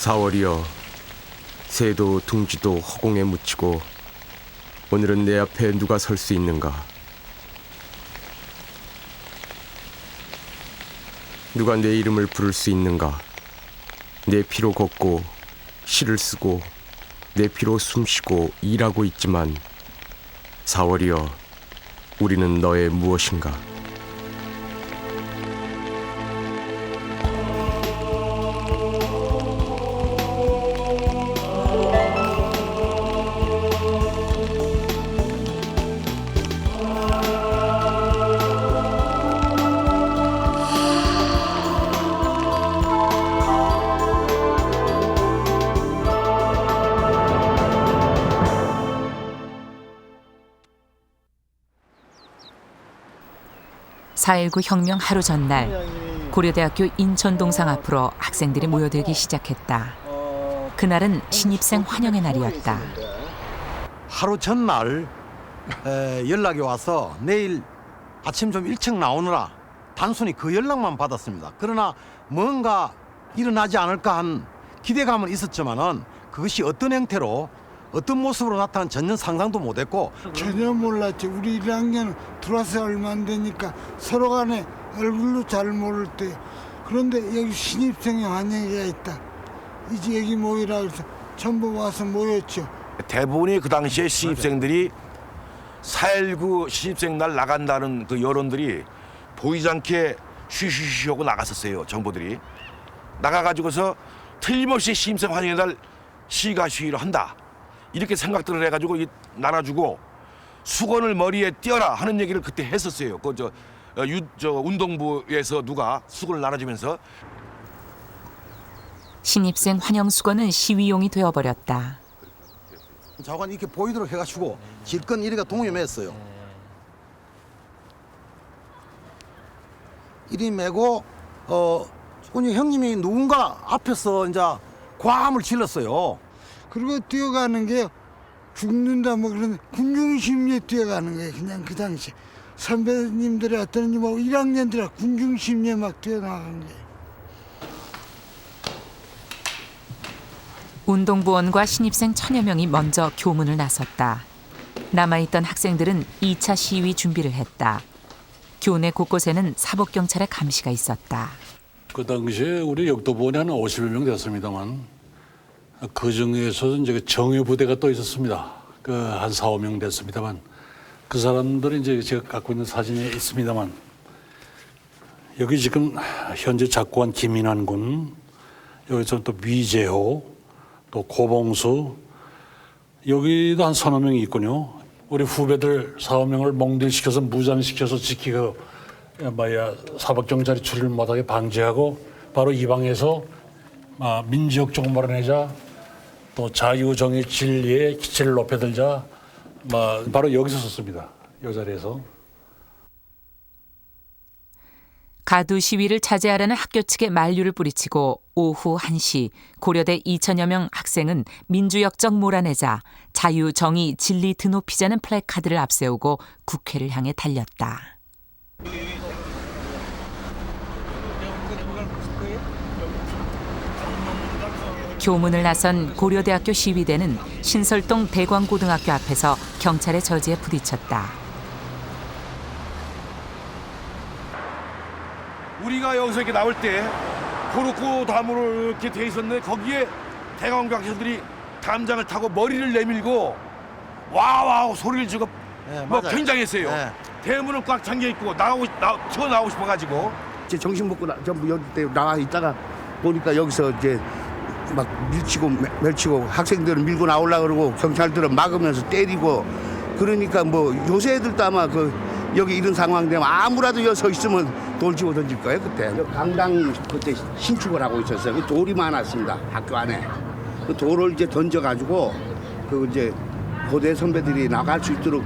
4월이여, 새도 둥지도 허공에 묻히고 오늘은 내 앞에 누가 설 수 있는가? 누가 내 이름을 부를 수 있는가? 내 피로 걷고 시를 쓰고 내 피로 숨쉬고 일하고 있지만 4월이여, 우리는 너의 무엇인가? (4.19) 혁명 하루 전날 고려대학교 인천동상 앞으로 학생들이 모여들기 시작했다. 그날은 신입생 환영의 날이었다. 하루 전날 연락이 와서 내일 아침 좀 일찍 나오느라 단순히 그 연락만 받았습니다. 그러나 뭔가 일어나지 않을까 한 기대감은 있었지만은 그것이 어떤 형태로 어떤 모습으로 나타난 전혀 상상도 못했고 전혀 몰랐지. 우리 1학년 들어와서 얼마 안 되니까 서로 간에 얼굴도 잘 모를 때. 그런데 여기 신입생의 환영회가 있다. 이제 여기 모이라 해서 전부 와서 모였죠. 대부분이 그 당시에 신입생들이 4.19 신입생 날 나간다는 그 여론들이 보이지 않게 쉬쉬쉬 하고 나갔었어요. 정보들이. 나가가지고서 틀림없이 신입생 환영회 날 시가 시위를 한다. 이렇게 생각들을 해가지고 나눠주고 수건을 머리에 띄어라 하는 얘기를 그때 했었어요. 운동부에서 누가 수건을 나눠주면서. 신입생 환영 수건은 시위용이 되어버렸다. 자관 이렇게 보이도록 해가지고 질끈 이리가 동요했어요. 이리 메고 우리 형님이 누군가 앞에서 이제 과함을 질렀어요. 그리고 뛰어가는 게 죽는다 뭐 그런 군중심리에 뛰어가는 거예요. 그냥 그 당시 선배님들이 어떤 뭐 1학년들이 군중심리에 막 뛰어나간 거예요. 운동부원과 신입생 1000여 명이 먼저 교문을 나섰다. 남아있던 학생들은 2차 시위 준비를 했다. 교내 곳곳에는 사법경찰의 감시가 있었다. 그 당시에 우리 역도부원이 한 50여 명 됐습니다만 그 중에서 이제 정예 부대가 또 있었습니다. 그 한 4, 5명 됐습니다만 그 사람들이 이제 제가 갖고 있는 사진에 있습니다만 여기 지금 현재 작고한 김인환 군, 여기서 또 위재호, 또 고봉수, 여기도 한 3, 4명이 있군요. 우리 후배들 4, 5명을 몽들시켜서 무장시켜서 지키고 사법경찰이 출입 못하게 방지하고 바로 이 방에서 민주혁 쪽 몰아내자, 또 자유, 정의, 진리의 기체를 높여들자, 바로 여기서 썼습니다. 이 자리에서. 가두 시위를 차지하라는 학교 측에 만류를 뿌리치고 오후 1시 고려대 2000여 명 학생은 민주역적 몰아내자, 자유, 정의, 진리 드높이자는 플래카드를 앞세우고 국회를 향해 달렸다. 교문을 나선 고려대학교 시위대는 신설동 대광고등학교 앞에서 경찰의 저지에 부딪혔다. 우리가 여기서 이렇게 나올 때 고루고 다무로 이렇게 돼 있었는데 거기에 대광고 학생들이 담장을 타고 머리를 내밀고 와와 소리를 지르고 굉장했어요. 네. 대문은 꽉 잠겨 있고 튀어나오고 싶어가지고 이제 정신 먹고 전부 여기 나와 있다가 보니까 여기서 이제 막 멸치고 학생들은 밀고 나오려고 그러고 경찰들은 막으면서 때리고 그러니까 뭐 요새 애들도 아마 여기 이런 상황 되면 아무라도 여기 서 있으면 돌 집어 던질 거예요. 그때 강당 그때 신축을 하고 있었어요. 돌이 많았습니다. 학교 안에 그 돌을 이제 던져가지고 이제 고대 선배들이 나갈 수 있도록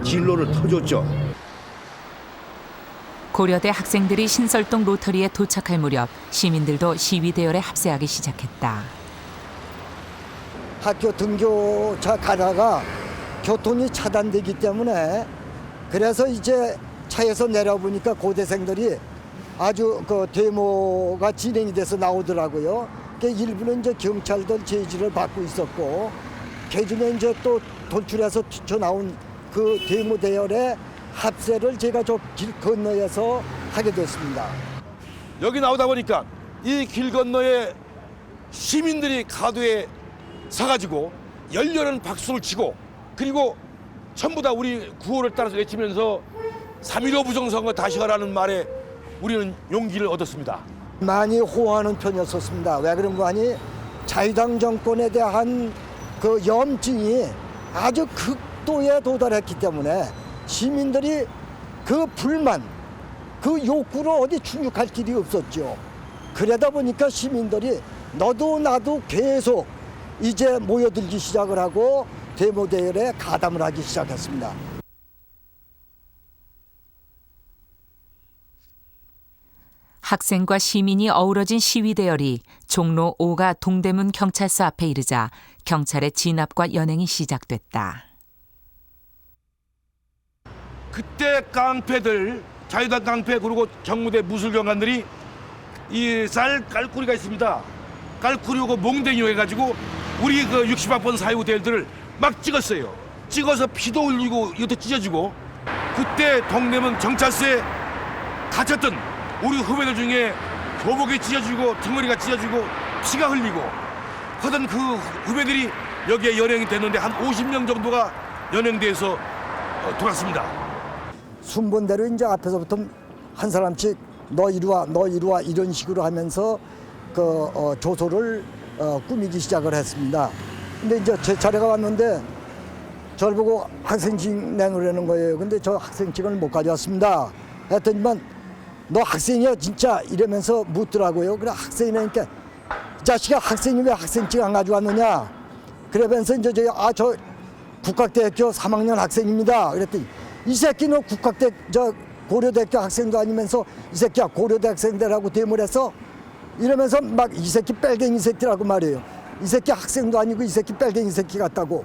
진로를 터줬죠. 고려대 학생들이 신설동 로터리에 도착할 무렵 시민들도 시위 대열에 합세하기 시작했다. 학교 등교차 가다가 교통이 차단되기 때문에 그래서 이제 차에서 내려보니까 고대생들이 아주 데모가 진행이 돼서 나오더라고요. 일부는 이제 경찰들 제지를 받고 있었고 그중에 이제 또 돌출해서 튀쳐나온 그 대모 대열의 합세를 제가 저 길 건너에서 하게 됐습니다. 여기 나오다 보니까 이 길 건너에 시민들이 가도에 서가지고 열렬한 박수를 치고 그리고 전부 다 우리 구호를 따라서 외치면서 3.15 부정선거 다시 하라는 말에 우리는 용기를 얻었습니다. 많이 호응하는 편이었었습니다. 왜 그런가 하니 자유당 정권에 대한 그 염증이 아주 극도에 도달했기 때문에 시민들이 그 불만, 그 욕구를 어디 충족할 길이 없었죠. 그러다 보니까 시민들이 너도 나도 계속 이제 모여들기 시작을 하고 대모대열에 가담을 하기 시작했습니다. 학생과 시민이 어우러진 시위 대열이 종로 5가 동대문 경찰서 앞에 이르자 경찰의 진압과 연행이 시작됐다. 그때 깡패들, 자유당 깡패 그리고 정무대 무술경관들이 이 쌀 깔꾸리가 있습니다. 깔꾸리고 몽댕이 해가지고 우리 그 60학번 사유대들을 막 찍었어요. 찍어서 피도 흘리고 이것도 찢어지고 그때 동대문 경찰서에 갇혔던 우리 후배들 중에 교복이 찢어지고 덩어리가 찢어지고 피가 흘리고 하던 그 후배들이 여기에 연행이 됐는데 한 50명 정도가 연행돼서 돌았습니다. 순번대로 이제 앞에서부터 한 사람씩 너 이리 와, 너 이리 와 이런 식으로 하면서 그 조소를 꾸미기 시작을 했습니다. 근데 이제 제 차례가 왔는데 저를 보고 학생증 내놓으라는 거예요. 근데 저 학생증을 못 가져왔습니다. 했더니만 너 학생이야 진짜 이러면서 묻더라고요. 그래 학생이니까 이 자식아 학생이 왜 학생증 안 가져왔느냐. 그러면서 이제 저 국학대학교 3학년 학생입니다. 그랬더니 이 새끼는 고려대학교 학생도 아니면서 이 새끼야 고려대 학생들하고 대모를 해서 이러면서 막 이 새끼 빨갱이 새끼라고 말해요. 이 새끼 학생도 아니고 이 새끼 빨갱이 새끼 같다고.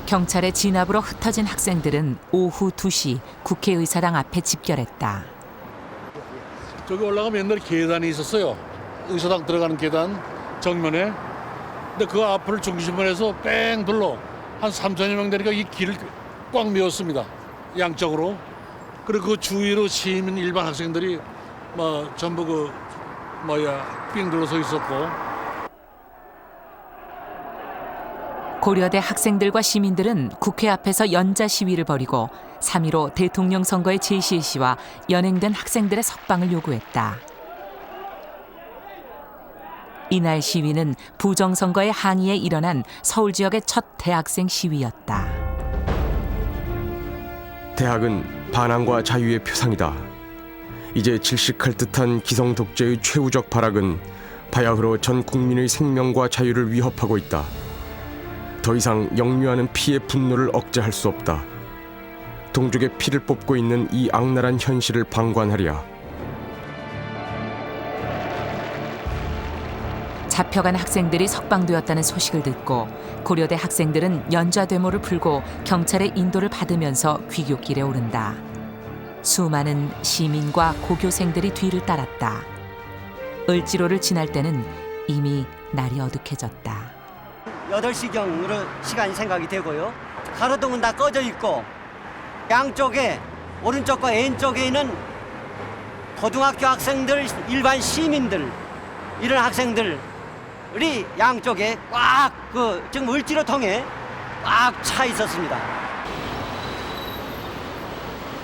경찰의 진압으로 흩어진 학생들은 오후 2시 국회의사당 앞에 집결했다. 저기 올라가면 옛날에 계단이 있었어요. 의사당 들어가는 계단 정면에. 근데 그 앞을 중심으로 해서 뺑 둘러 한 3천여 명 되니까 이 길을 꽉 메웠습니다. 양쪽으로. 그리고 그 주위로 시민 일반 학생들이 전부 삥 둘러서 있었고. 고려대 학생들과 시민들은 국회 앞에서 연자 시위를 벌이고 3.15 대통령 선거의 제시시와 연행된 학생들의 석방을 요구했다. 이날 시위는 부정선거의 항의에 일어난 서울 지역의 첫 대학생 시위였다. 대학은 반항과 자유의 표상이다. 이제 질식할 듯한 기성 독재의 최후적 발악은 바야흐로 전 국민의 생명과 자유를 위협하고 있다. 더 이상 역류하는 피의 분노를 억제할 수 없다. 동족의 피를 뽑고 있는 이 악랄한 현실을 방관하랴. 잡혀간 학생들이 석방되었다는 소식을 듣고 고려대 학생들은 연좌되모를 풀고 경찰의 인도를 받으면서 귀국길에 오른다. 수많은 시민과 고교생들이 뒤를 따랐다. 을지로를 지날 때는 이미 날이 어둑해졌다. 8시경으로 시간이 생각이 되고요. 가로등은 다 꺼져 있고 양쪽에 오른쪽과 왼쪽에 있는 고등학교 학생들, 일반 시민들 이런 학생들이 양쪽에 꽉 지금 을지로 통에 꽉 차 있었습니다.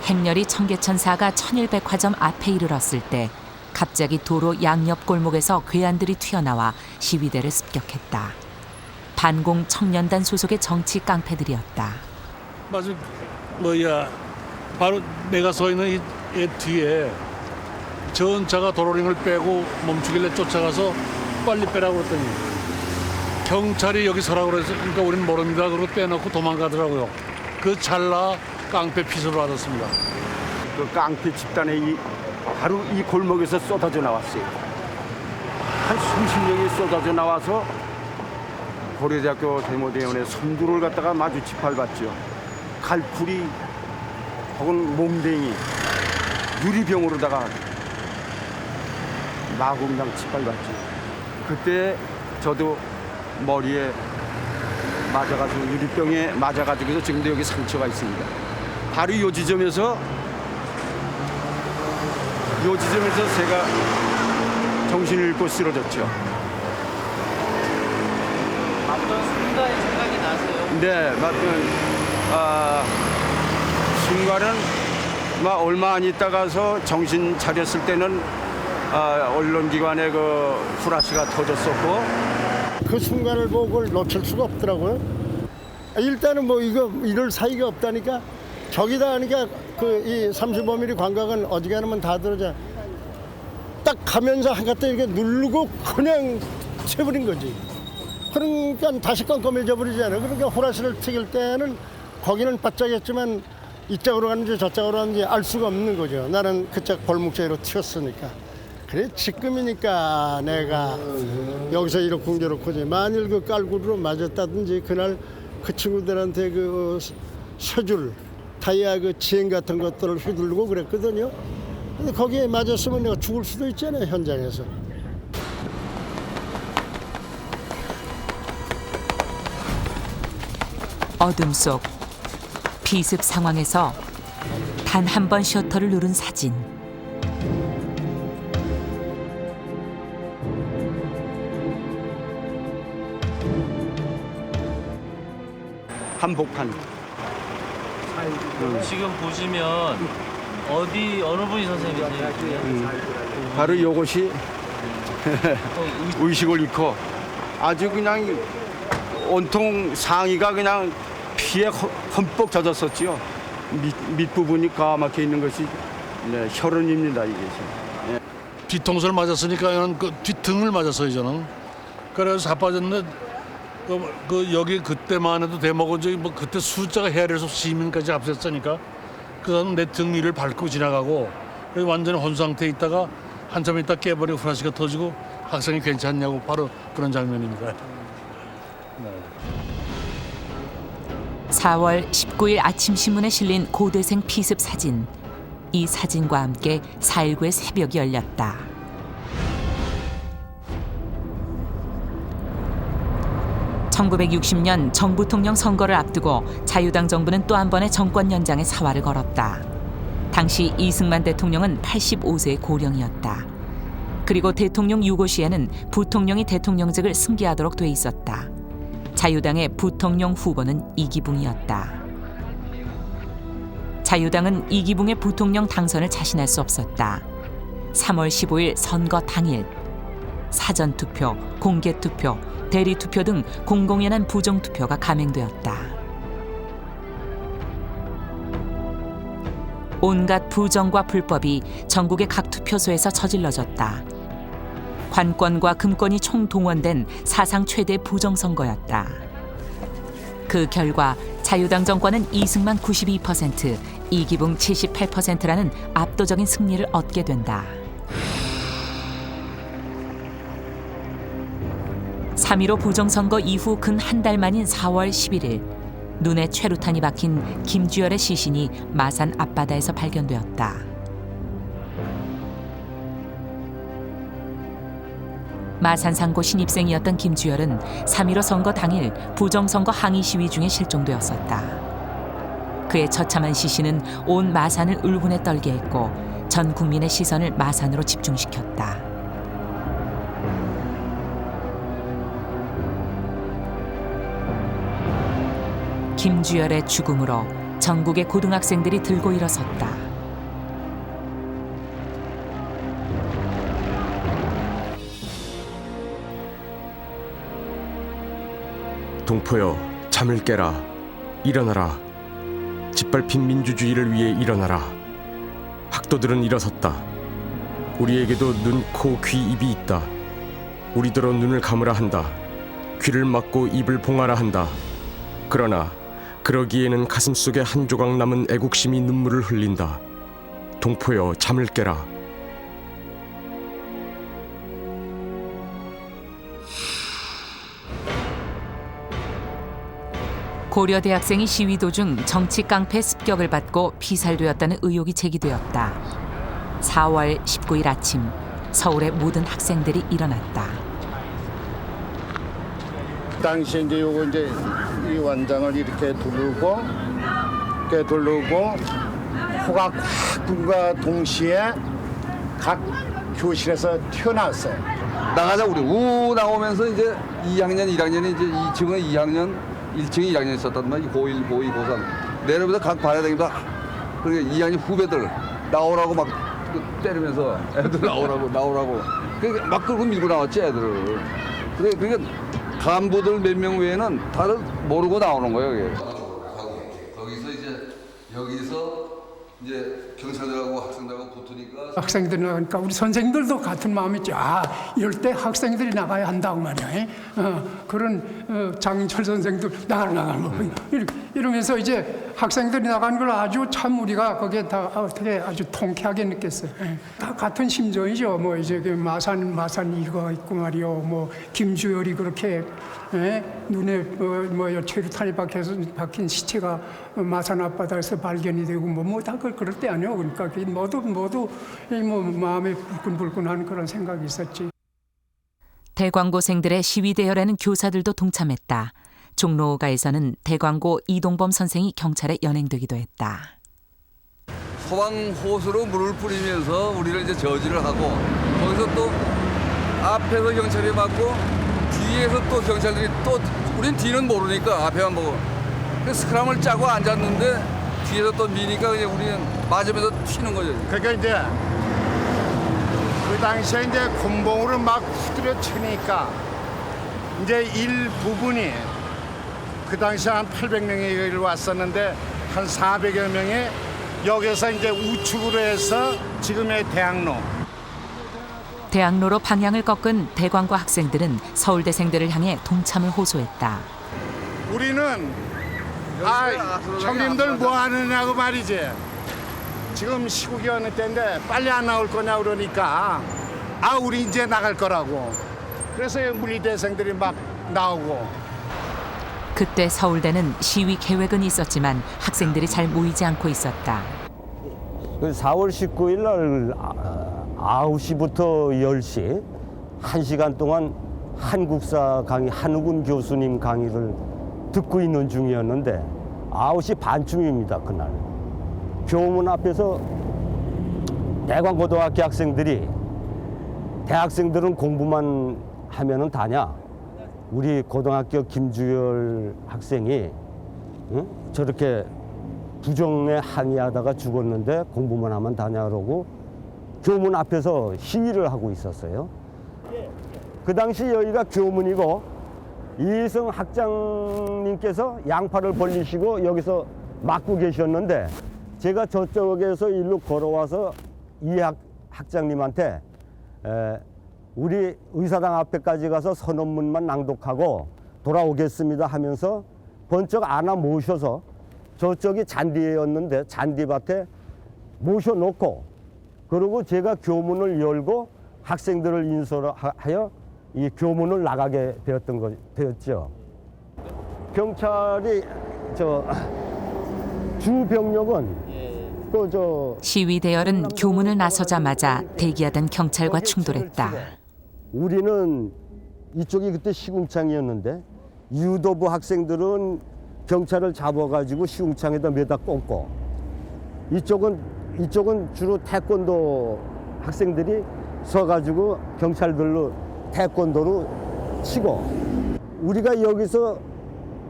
행렬이 청계천사가 천일백화점 앞에 이르렀을 때 갑자기 도로 양옆 골목에서 괴한들이 튀어나와 시위대를 습격했다. 반공 청년단 소속의 정치 깡패들이었다. 맞아, 바로 내가 서 있는 이 뒤에 전차가 도로링을 빼고 멈추길래 쫓아가서 빨리 빼라고 그랬더니 경찰이 여기 서라고 그래서 그러니까 우린 모릅니다. 그러고 빼놓고 도망가더라고요. 그 찰나 깡패 피수를 받았습니다. 그 깡패 집단이 바로 이 골목에서 쏟아져 나왔어요. 한 수십 명이 쏟아져 나와서 고려대학교 대모대원의 선두를 갖다가 마주 짓밟았죠. 칼풀이 혹은 몽댕이, 유리병으로다가 마공장 짓밟았지. 그때 저도 머리에 맞아가지고 유리병에 맞아가지고 지금도 여기 상처가 있습니다. 바로 이 지점에서 제가 정신을 잃고 쓰러졌죠. 어떤 순간의 생각이 나세요? 네, 맞던 순간은 얼마 안 있다가서 정신 차렸을 때는 언론기관에 그 후라시가 터졌었고 그 순간을 보고 그걸 놓칠 수가 없더라고요. 일단은 뭐 이럴 사이가 없다니까 저기다 하니까 그 이 35mm 광각은 어지간하면 다 들어져. 딱 가면서 한가닥 이렇게 누르고 그냥 채버린 거지. 그러니까 다시 깜깜해져 버리잖아요. 그러니까 후라시를 튀길 때는 거기는 바짝했지만 이쪽으로 가는지 저쪽으로 가는지 알 수가 없는 거죠. 나는 그쪽 골목제로 튀었으니까. 그래 지금이니까 내가 여기서 이렇고 저렇고지. 만일 그 깔구리로 맞았다든지 그날 그 친구들한테 그 셔줄 타이어 그 지행 같은 것들을 휘두르고 그랬거든요. 근데 거기에 맞았으면 내가 죽을 수도 있잖아요, 현장에서. 어둠 속 비습 상황에서 단 한 번 셔터를 누른 사진. 한복판. 지금 보시면 어느 분이 선생님이세요? 바로 이것이 의식을 잃고 아주 그냥 온통 상의가 그냥 피에 흠뻑 젖었었죠. 밑부분이 까맣게 있는 것이 혈흔입니다, 이게. 뒤통수를 맞았으니까 그 뒷등을 맞았어요 저는. 그래서 자빠졌는데 그 여기 그때만 해도 대목은 저기 뭐 그때 숫자가 헤아려서 시민까지 앞섰으니까 그 사람 내 등 위를 밟고 지나가고 완전히 혼 상태에 있다가 한참 있다 깨버리고 후라시가 터지고 학생이 괜찮냐고 바로 그런 장면입니다. 4월 19일 아침 신문에 실린 고대생 피습 사진. 이 사진과 함께 4.19의 새벽이 열렸다. (1960년) 정부통령 선거를 앞두고 자유당 정부는 또 한 번의 정권 연장에 사활을 걸었다. 당시 이승만 대통령은 85세의 고령이었다. 그리고 대통령 유고 시에는 부통령이 대통령직을 승계하도록 돼 있었다. 자유당의 부통령 후보는 이기붕이었다. 자유당은 이기붕의 부통령 당선을 자신할 수 없었다. 3월 15일 선거 당일 사전투표, 공개투표, 대리투표 등 공공연한 부정투표가 감행되었다. 온갖 부정과 불법이 전국의 각 투표소에서 저질러졌다. 관권과 금권이 총동원된 사상 최대 부정선거였다. 그 결과 자유당 정권은 이승만 92%, 이기붕 78%라는 압도적인 승리를 얻게 된다. 3.15 부정선거 이후 근 한 달 만인 4월 11일 눈에 최루탄이 박힌 김주열의 시신이 마산 앞바다에서 발견되었다. 마산 상고 신입생이었던 김주열은 3.15 선거 당일 부정선거 항의 시위 중에 실종되었었다. 그의 처참한 시신은 온 마산을 울분에 떨게 했고 전 국민의 시선을 마산으로 집중시켰다. 김주열의 죽음으로 전국의 고등학생들이 들고 일어섰다. 동포여, 잠을 깨라. 일어나라. 짓밟힌 민주주의를 위해 일어나라. 학도들은 일어섰다. 우리에게도 눈, 코, 귀, 입이 있다. 우리더러 눈을 감으라 한다. 귀를 막고 입을 봉하라 한다. 그러나 그러기에는 가슴속에 한 조각 남은 애국심이 눈물을 흘린다. 동포여, 잠을 깨라. 고려 대학생이 시위 도중 정치 깡패 습격을 받고 피살되었다는 의혹이 제기되었다. 4월 19일 아침 서울의 모든 학생들이 일어났다. 당시에 이제 요거 이제 이 완장을 이렇게 두르고 코가 콱 분과 동시에 각 교실에서 튀어나왔어요. 나가자 우리 우 나오면서 이제 2학년 1학년이 이제 2층은 2학년 1층에 1학년이 있었단 말이야. 고1 고2 고3 내려오면서 각 반에 다니면서 그러니까 2학년 후배들 나오라고 막 때리면서 애들 나오라고 그러니까 막 끌고 밀고 나왔지 애들을. 그러니까 간부들 몇 명 외에는 다들 모르고 나오는 거예요. 거기서 여기서 이제 경찰들하고 학생들하고 붙으니까 학생들이 나가니까 우리 선생님들도 같은 마음이죠. 이럴 때 학생들이 나가야 한다고 말이야. 그런 장인철 선생도 나가는 이러면서 이제 학생들이 나가는 걸 아주 참 우리가 거기에 다 어떻게 아주 통쾌하게 느꼈어요. 다 같은 심정이죠. 뭐 이제 그 마산 이거 있고 말이요. 뭐 김주열이 그렇게 눈에 뭐 최루탄이 박힌 시체가 마산 앞바다에서 발견이 되고 뭐 다 그럴 때 아니요. 그러니까 모두 뭐 마음에 불끈불끈한 그런 생각이 있었지. 대광고생들의 시위 대열에는 교사들도 동참했다. 종로가에서는 대광고 이동범 선생이 경찰에 연행되기도 했다. 소방 호수로 물을 뿌리면서 우리를 이제 저지를 하고 거기서 또 앞에서 경찰이 맞고 뒤에서 또 경찰들이 또 우린 뒤는 모르니까 앞에만 보고 스크럼을 짜고 앉았는데 뒤에서 또 미니까 그냥 우리는 맞으면서 튀는 거죠. 그러니까 이제 그 당시에 이제 군봉으로 막 후드려 치니까 이제 일부분이 그 당시에 한 800명이 왔었는데 한 400여 명이 여기서 이제 우측으로 해서 지금의 대학로로 방향을 꺾은 대광고 학생들은 서울대생들을 향해 동참을 호소했다. 우리는 형님들 뭐 하느냐고 말이지. 지금 시국이 어느 때인데 빨리 안 나올 거냐 그러니까 우리 이제 나갈 거라고. 그래서 물리대생들이 막 나오고. 그때 서울대는 시위 계획은 있었지만 학생들이 잘 모이지 않고 있었다. 4월 19일 날 9시부터 10시 1시간 동안 한국사 강의 한우근 교수님 강의를 듣고 있는 중이었는데 9시 반쯤입니다. 그날 교문 앞에서 대광고등학교 학생들이 대학생들은 공부만 하면은 다냐, 우리 고등학교 김주열 학생이 저렇게 부정에 항의하다가 죽었는데 공부만 하면 다냐 그러고 교문 앞에서 시위를 하고 있었어요. 그 당시 여기가 교문이고 이승 학장님께서 양팔을 벌리시고 여기서 막고 계셨는데 제가 저쪽에서 일로 걸어와서 이 학장님한테 우리 의사당 앞에까지 가서 선언문만 낭독하고 돌아오겠습니다 하면서 번쩍 안아 모셔서 저쪽이 잔디였는데 잔디밭에 모셔놓고 그리고 제가 교문을 열고 학생들을 인솔하여 이 교문을 나가게 되었죠. 경찰이 주 병력은 시위 대열은 교문을 나서자마자 대기하던 경찰과 충돌했다. 우리는 이쪽이 그때 시궁창이었는데 유도부 학생들은 경찰을 잡아가지고 시궁창에다 매다 꽂고 이쪽은 주로 태권도 학생들이 서가지고 경찰들로 태권도로 치고 우리가 여기서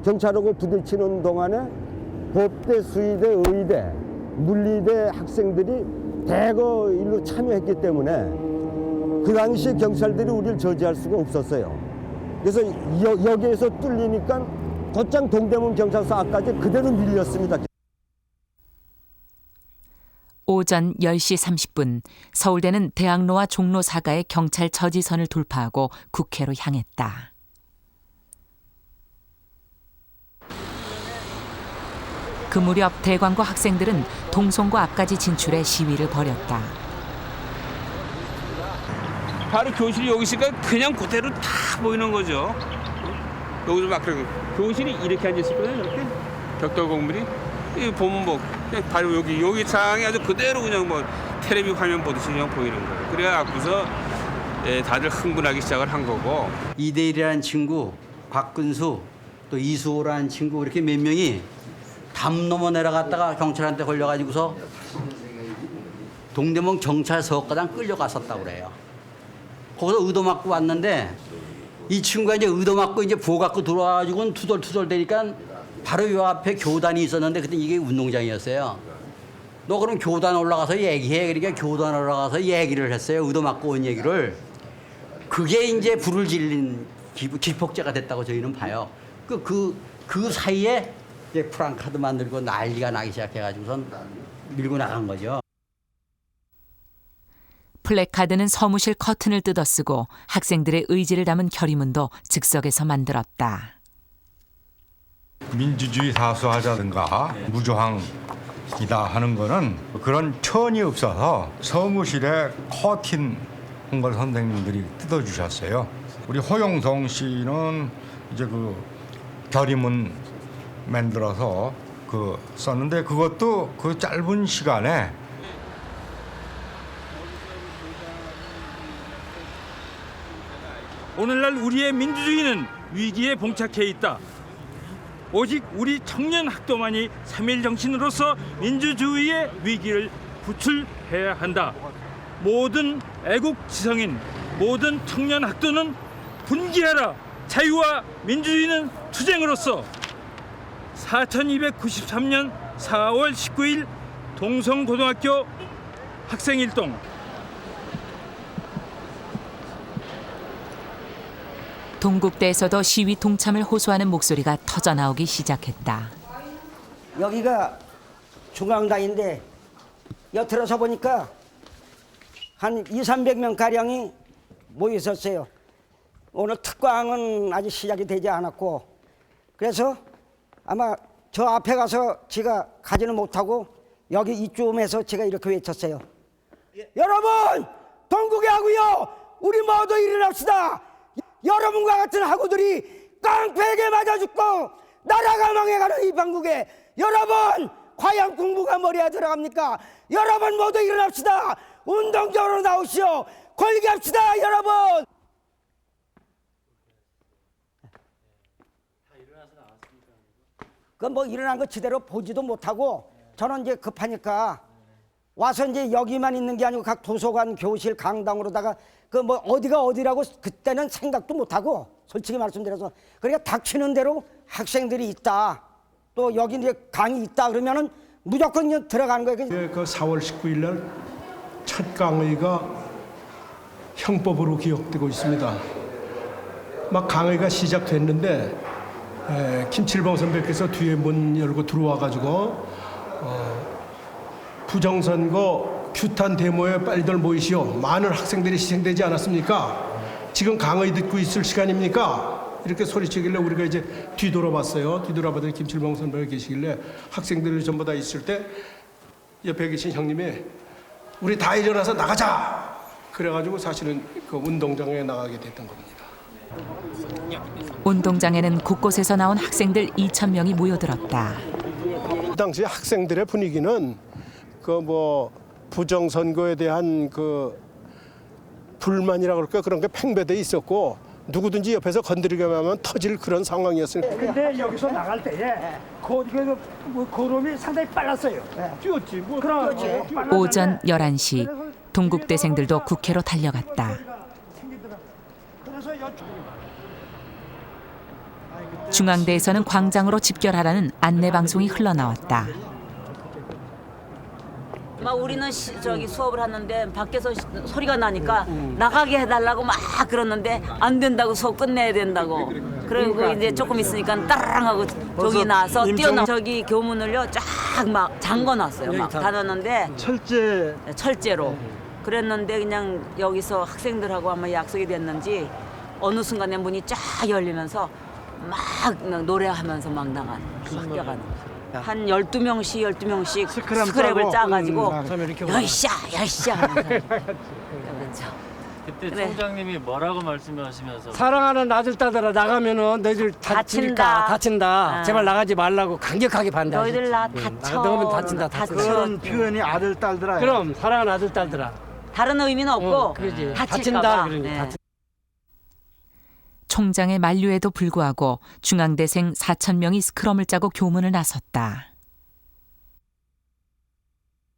경찰하고 부딪히는 동안에 법대, 수의대, 의대, 물리대 학생들이 대거 일로 참여했기 때문에 그 당시에 경찰들이 우리를 저지할 수가 없었어요. 그래서 여기에서 뚫리니까 곧장 동대문 경찰서 앞까지 그대로 밀렸습니다. 오전 10시 30분 서울대는 대학로와 종로 사가의 경찰 저지선을 돌파하고 국회로 향했다. 그 무렵 대광고 학생들은 동성고 앞까지 진출해 시위를 벌였다. 바로 교실이 여기 있으니까 그냥 그대로 다 보이는 거죠. 여기서 막 그러고 교실이 이렇게 앉아있었거든요. 이렇게 벽돌 건물이 보면 뭐 바로 여기 상황이 아주 그대로 그냥 뭐 텔레비 화면 보듯이 그냥 보이는 거예요. 그래갖고서 다들 흥분하기 시작을 한 거고. 이대일이라는 친구, 박근수, 또 이수호라는 친구 이렇게 몇 명이 담 넘어 내려갔다가 경찰한테 걸려가지고서 동대문 경찰서까지 끌려갔었다고 그래요. 거기서 의도맞고 왔는데 이 친구가 이제 의도맞고 이제 보호 갖고 들어와가지고는 투덜투덜 대니까 바로 요 앞에 교단이 있었는데 그때 이게 운동장이었어요. 너 그럼 교단 올라가서 얘기해. 그러니까 교단 올라가서 얘기를 했어요. 의도맞고 온 얘기를. 그게 이제 불을 질린 기폭제가 됐다고 저희는 봐요. 그 사이에 이제 프랑카드 만들고 난리가 나기 시작해가지고선 밀고 나간 거죠. 플래카드는 사무실 커튼을 뜯어쓰고 학생들의 의지를 담은 결의문도 즉석에서 만들었다. 민주주의 사수하자든가 무조항이다 하는 거는 그런 천이 없어서 사무실에 커튼 한 걸 선생님들이 뜯어주셨어요. 우리 허용성 씨는 이제 그 결의문 만들어서 썼는데 그것도 그 짧은 시간에 오늘날 우리의 민주주의는 위기에 봉착해 있다. 오직 우리 청년 학도만이 3.1 정신으로서 민주주의의 위기를 구출해야 한다. 모든 애국 지성인, 모든 청년 학도는 분기하라. 자유와 민주주의는 투쟁으로서 4293년 4월 19일 동성고등학교 학생일동. 동국대에서도 시위 동참을 호소하는 목소리가 터져나오기 시작했다. 여기가 중앙당인데 엿들어서 보니까 한 200~300명가량이 모여 있었어요. 오늘 특광은 아직 시작이 되지 않았고 그래서 아마 저 앞에 가서 제가 가지는 못하고 여기 이쯤에서 제가 이렇게 외쳤어요. 여러분 동국의 하고요, 우리 모두 일어납시다. 여러분과 같은 학우들이 깡패에게 맞아 죽고 나라가 망해가는 이 방국에 여러분 과연 공부가 머리에 들어갑니까? 여러분 모두 일어납시다. 운동적으로 나오시오. 권리합시다 여러분. 그 뭐 일어난 거 제대로 보지도 못하고 저는 이제 급하니까 와서 이제 여기만 있는 게 아니고 각 도서관, 교실, 강당으로다가 그 뭐 어디가 어디라고 그때는 생각도 못하고 솔직히 말씀드려서 그러니까 닥치는 대로 학생들이 있다. 또 여기 이제 강이 있다 그러면은 무조건 이제 들어가는 거예요. 그 4월 19일 날 첫 강의가 형법으로 기억되고 있습니다. 막 강의가 시작됐는데 김칠봉 선배께서 뒤에 문 열고 들어와 가지고 부정선거 규탄 데모에 빨리들 모이시오. 많은 학생들이 희생되지 않았습니까? 지금 강의 듣고 있을 시간입니까? 이렇게 소리치길래 우리가 이제 뒤돌아봤어요. 뒤돌아봤더니 김칠봉 선배가 계시길래 학생들이 전부 다 있을 때 옆에 계신 형님이 우리 다 일어나서 나가자. 그래가지고 사실은 그 운동장에 나가게 됐던 겁니다. 운동장에는 곳곳에서 나온 학생들 2,000명이 모여들었다. 당시 학생들의 분위기는 그 뭐 부정선거에 대한 그 불만이라고 그럴까 그런 게 팽배돼 있었고 누구든지 옆에서 건드리기만 하면 터질 그런 상황이었으니까. 근데 여기서 나갈 때에 걸음이 상당히 빨랐어요. 뛰었지. 뭐 그렇지. 오전 11시 동국대생들도 국회로 달려갔다. 중앙대에서는 광장으로 집결하라는 안내 방송이 흘러나왔다. 막 우리는 저기 수업을 하는데 밖에서 소리가 나니까 나가게 해달라고 막 그러는데 안 된다고 수업 끝내야 된다고. 그리고 이제 조금 있으니까 따라랑 하고 종이 나와서 뛰어나 저기 교문을요 쫙 막 잠궈놨어요. 막 닫았는데 철제로. 그랬는데 그냥 여기서 학생들하고 아마 약속이 됐는지 어느 순간에 문이 쫙 열리면서 막 노래하면서 막 나간 학교 가는 한 12명씩 스크랩을 짜가지고 열샤 하면서 그렇죠. 그때 그래. 총장님이 뭐라고 말씀하시면서 사랑하는 아들딸들아 나가면은 너희들 다친다. 제발 나가지 말라고 강력하게 반대하셨지. 너희들 나 다쳐. 나가면 다친다. 다쳐. 그런 표현이 아들딸들아. 그럼 사랑하는 아들딸들아. 다른 의미는 없고 그러지. 다칠까 다친다 봐. 그러니. 네. 총장의 만류에도 불구하고 중앙대생 4,000명이 스크럼을 짜고 교문을 나섰다.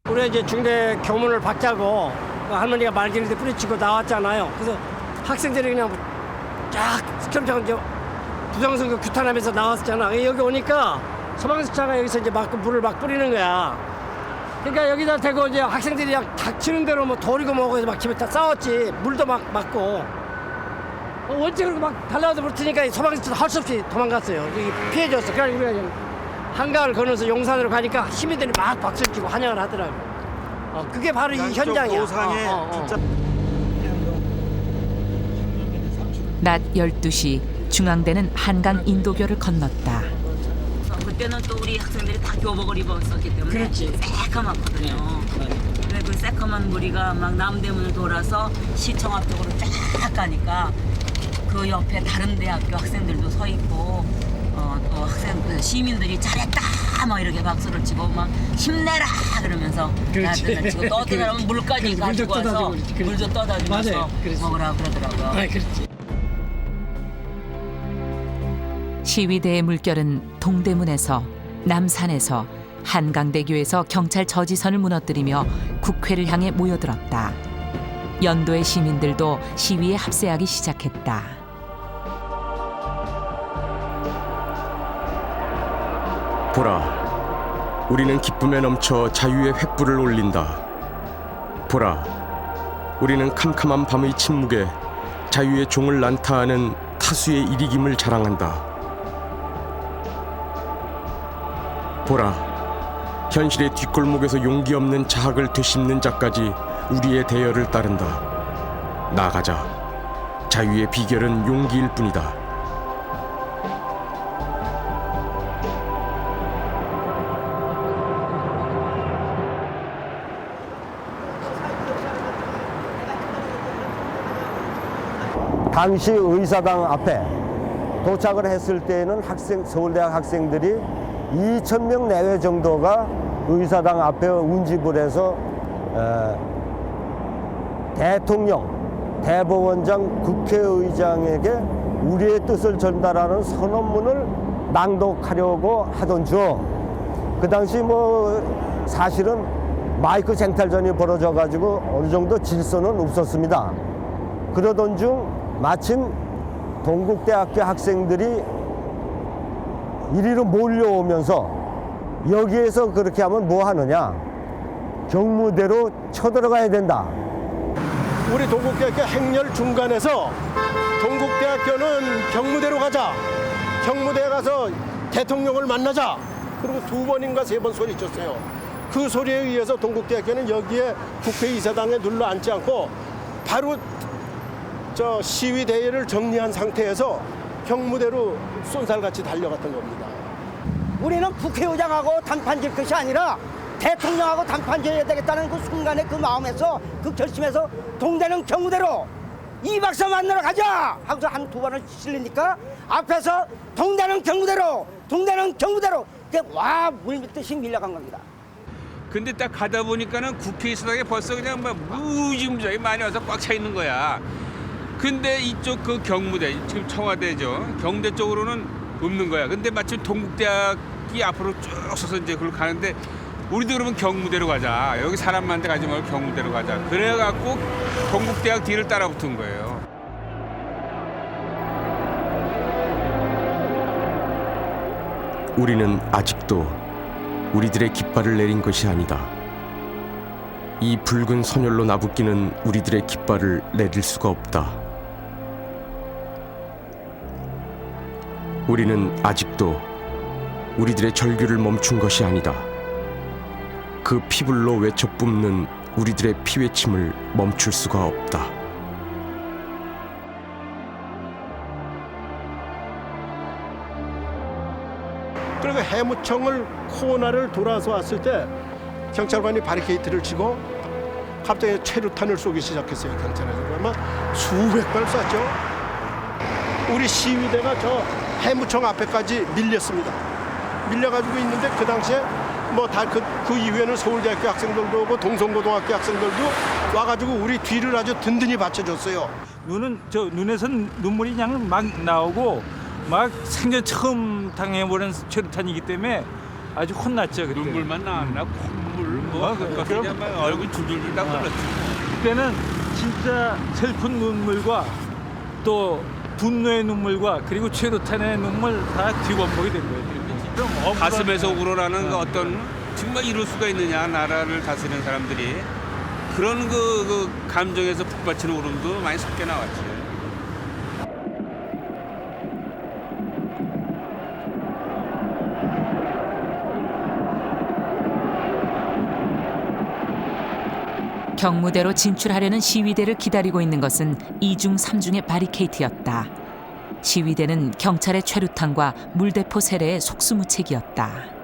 우리 이제 중대 교문을 박자고 할머니가 말기를 뿌리치고 나왔잖아요. 그래서 학생들이 그냥 쫙 스크럼장 이제 부정선거 규탄하면서 나왔잖아. 여기 오니까 소방차가 여기서 이제 막 물을 막 뿌리는 거야. 그러니까 여기다 대고 이제 학생들이 그냥 닥치는 대로 뭐 돌이고 뭐고 해서 막 집에 다 싸웠지. 물도 막 맞고. 원칙으로 막 달라와서 붙으니까 소방차도 할 수 없이 도망갔어요. 여기 피해줬어. 그래서 우리가 그냥 한강을 건너서 용산으로 가니까 시민들이 막 박수를 치고 환영을 하더라고요. 그게 바로 이 현장이야. 낮 12시 중앙대는 한강 인도교를 건넜다. 그때는 또 우리 학생들이 다 교복을 입었었기 때문에 그렇지. 새까맣거든요. 그래 그 새까만 무리가 막 남대문을 돌아서 시청 앞쪽으로 쫙 가니까 그 옆에 다른 대학교 학생들도 서 있고 또 시민들이 잘했다 막 이렇게 박수를 치고 막 힘내라 그러면서 나한테 치고 또 어떤 사람은 물까지 가지고 와서 물도 떠다 주면서 먹으라고 그러더라고요. 그렇지. 시위대의 물결은 동대문에서 남산에서 한강대교에서 경찰 저지선을 무너뜨리며 국회를 향해 모여들었다. 연도의 시민들도 시위에 합세하기 시작했다. 보라, 우리는 기쁨에 넘쳐 자유의 횃불을 올린다. 보라, 우리는 캄캄한 밤의 침묵에 자유의 종을 난타하는 타수의 일익임을 자랑한다. 보라, 현실의 뒷골목에서 용기 없는 자학을 되씹는 자까지 우리의 대열을 따른다. 나아가자. 자유의 비결은 용기일 뿐이다. 당시 의사당 앞에 도착을 했을 때에는 서울대학 학생들이 2,000명 내외 정도가 의사당 앞에 운집을 해서 대통령, 대법원장, 국회의장에게 우리의 뜻을 전달하는 선언문을 낭독하려고 하던 중 그 당시 뭐 사실은 마이크 쟁탈전이 벌어져 가지고 어느 정도 질서는 없었습니다. 그러던 중 마침 동국대학교 학생들이 이리로 몰려오면서 여기에서 그렇게 하면 뭐 하느냐, 경무대로 쳐들어가야 된다. 우리 동국대학교 행렬 중간에서 동국대학교는 경무대로 가자, 경무대에 가서 대통령을 만나자, 그리고 2번인가 3번 소리쳤어요. 그 소리에 의해서 동국대학교는 여기에 국회의사당에 눌러 앉지 않고 바로 저 시위 대회를 정리한 상태에서 경무대로 쏜살같이 달려갔던 겁니다. 우리는 국회의장하고 단판 질 것이 아니라 대통령하고 단판 져야 되겠다는 그 순간의 그 마음에서 그 결심에서 동대는 경무대로 이 박사 만나러 가자 하고서 한 2번을 실리니까 앞에서 동대는 경무대로, 동대는 경무대로 와 물밀듯이 밀려간 겁니다. 근데 딱 가다 보니까는 국회의사당에 벌써 그냥 막 무지무지하게 많이 와서 꽉 차 있는 거야. 근데 이쪽 그 경무대, 지금 청와대죠. 경대 쪽으로는 없는 거야. 근데 마침 동국대학이 앞으로 쭉 서서 이제 그걸 가는데 우리도 그러면 경무대로 가자. 여기 사람 많은데 가지 말고 경무대로 가자. 그래갖고 동국대학 뒤를 따라 붙은 거예요. 우리는 아직도 우리들의 깃발을 내린 것이 아니다. 이 붉은 선열로 나부끼는 우리들의 깃발을 내릴 수가 없다. 우리는 아직도 우리들의 절규를 멈춘 것이 아니다. 그 피불로 외쳐 뿜는 우리들의 피외침을 멈출 수가 없다. 그리고 해무청을 코너를 돌아서 왔을 때 경찰관이 바리케이트를 치고 갑자기 최루탄을 쏘기 시작했어요. 경찰에서 아마 수백 발 쐈죠. 우리 시위대가 저 해무청 앞에까지 밀렸습니다. 밀려가지고 있는데 그 당시에 뭐 다 그 이후에는 서울대학교 학생들도 오고 동성고등학교 학생들도 와가지고 우리 뒤를 아주 든든히 받쳐줬어요. 눈에선 눈물이 그냥 막 나오고 막 생전 처음 당해보는 최루탄이기 때문에 아주 혼났죠. 그때. 눈물만 나왔나 콧물 뭐 그냥 막 얼굴 줄줄줄 다 흘렀지. 그때는 진짜 슬픈 눈물과 또 분노의 눈물과 그리고 최루탄의 눈물 다 뒤범벅이 된 거예요. 가슴에서 우러나는 어떤 정말 이럴 수가 있느냐 나라를 다스리는 사람들이 그런 그 감정에서 북받치는 울음도 많이 섞여 나왔지. 경무대로 진출하려는 시위대를 기다리고 있는 것은 2중 3중의 바리케이트였다. 시위대는 경찰의 최루탄과 물대포 세례의 속수무책이었다.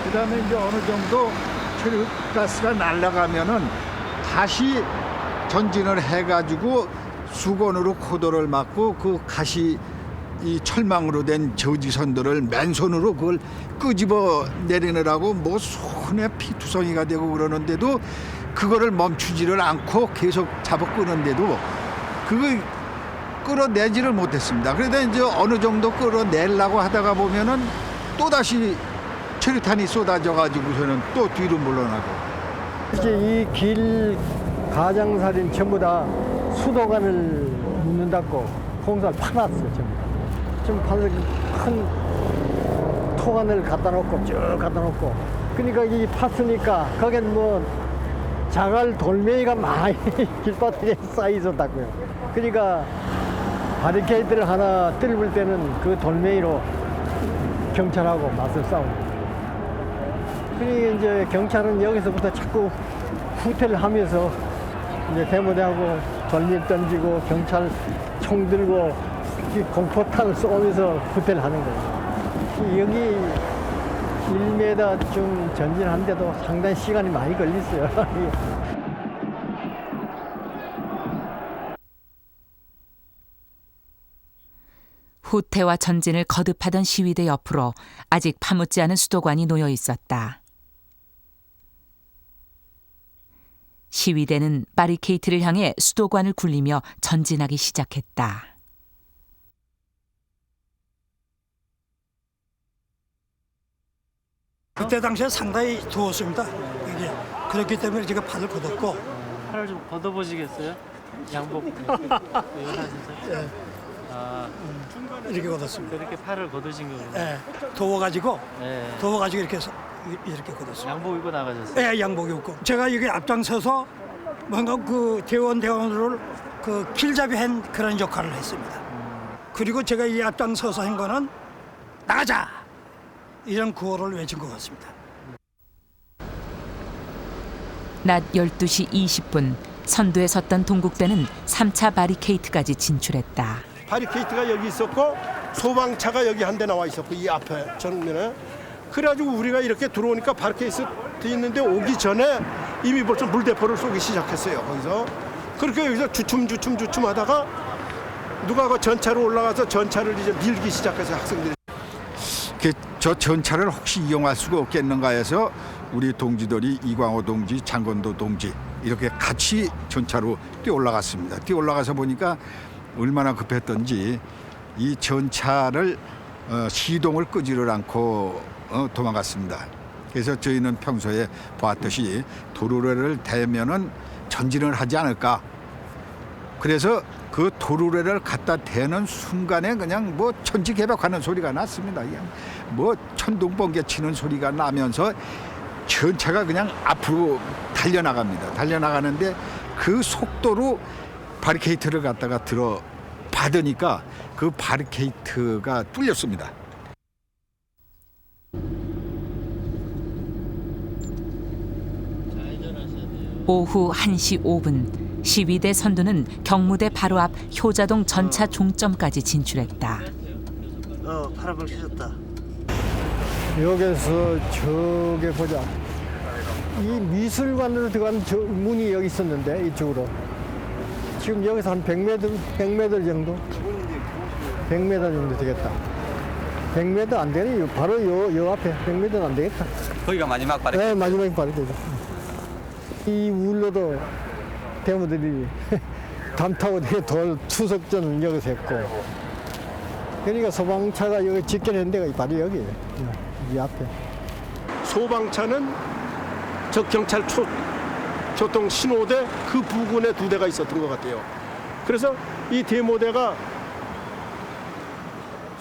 그다음에 이제 어느 정도 체류가스가 날아가면은 다시 전진을 해가지고 수건으로 코도를 막고 그 가시 이 철망으로 된 저지선들을 맨손으로 그걸 끄집어 내리느라고 뭐 손에 피투성이가 되고 그러는데도 그거를 멈추지를 않고 계속 잡아 끄는데도 그걸 끌어내지를 못했습니다. 그러다 이제 어느 정도 끌어내려고 하다가 보면은 또 다시 체류탄이 쏟아져가지고서는 또 뒤로 물러나고. 이 길 가장살인 전부 다 수도관을 묻는다고 공사를 파놨어요. 전부 다. 좀 파서 큰 토관을 갖다 놓고 쭉 갖다 놓고 그러니까 이 팠으니까 거긴 뭐 자갈 돌멩이가 많이 길바닥에 쌓여 있었다고요. 그러니까 바리케이트를 하나 뚫을 때는 그 돌멩이로 경찰하고 맞서 싸웁니다. 그러니까 이제 경찰은 여기서부터 자꾸 후퇴를 하면서 이제 데모대하고 돌밀 던지고 경찰 총 들고 공포탄을 쏘면서 후퇴를 하는 거예요. 여기 1m 좀 전진하는데도 상당히 시간이 많이 걸렸어요. 후퇴와 전진을 거듭하던 시위대 옆으로 아직 파묻지 않은 수도관이 놓여 있었다. 시위대는 바리케이트를 향해 수도관을 굴리며 전진하기 시작했다. 그때 당시에 상당히 더웠습니다. 이게 그렇기 때문에 제가 팔을 걷었고. 팔을 좀 걷어보시겠어요? 양복 원하시죠? 예. 아, 이렇게 걷었습니다. 그렇게 팔을 걷으신 거군요. 예. 더워가지고 네. 더워가지고 이렇게 걷었습니다. 양복 입고 나가셨어요? 예, 양복 입고. 제가 여기 앞장서서 뭔가 그 대원들을 그 길잡이한 그런 역할을 했습니다. 그리고 제가 이 앞장서서 한 거는 나가자! 이런 구호를 외친 것 같습니다. 낮 12시 20분 선두에 섰던 동국대는 3차 바리케이트까지 진출했다. 바리케이트가 여기 있었고 소방차가 여기 한 대 나와 있었고 이 앞에 정면에 그래가지고 우리가 이렇게 들어오니까 바리케이트 있는데 오기 전에 이미 벌써 물대포를 쏘기 시작했어요. 거기서 그렇게 여기서 주춤 하다가 누가 그 전차로 올라가서 전차를 이제 밀기 시작해서 학생들이 저 전차를 혹시 이용할 수가 없겠는가 해서 우리 동지들이 이광호 동지, 장건도 동지 이렇게 같이 전차로 뛰어 올라갔습니다. 뛰어 올라가서 보니까 얼마나 급했던지 이 전차를 시동을 끄지를 않고 도망갔습니다. 그래서 저희는 평소에 보았듯이 도로래를 대면은 전진을 하지 않을까. 그래서 그 도로래를 갖다 대는 순간에 그냥 뭐 천지개벽하는 소리가 났습니다. 뭐 천둥번개 치는 소리가 나면서 전차가 그냥 앞으로 달려나갑니다. 달려나가는데 그 속도로 바리케이트를 갖다가 들어 받으니까 그 바리케이트가 뚫렸습니다. 오후 1시 5분 시위대 선두는 경무대 바로 앞 효자동 전차 종점까지 진출했다. 파란불 켜졌다. 여기서 저기 보자. 이 미술관으로 들어가는 저 문이 여기 있었는데 이쪽으로. 지금 여기서 한 100m 정도? 100m 정도 되겠다. 100m 안 되네. 바로 요 앞에 100m는 안 되겠다. 거기가 마지막 바리케이트? 네, 마지막 바리케이트. 이 울로도 대모들이 담 타고 돌 투석전 여기서 했고. 그러니까 소방차가 여기 집결한 데가 바로 여기예요. 이 앞에. 소방차는 저 경찰 교통 신호대 그 부근에 2대가 있었던 것 같아요. 그래서 이 대모대가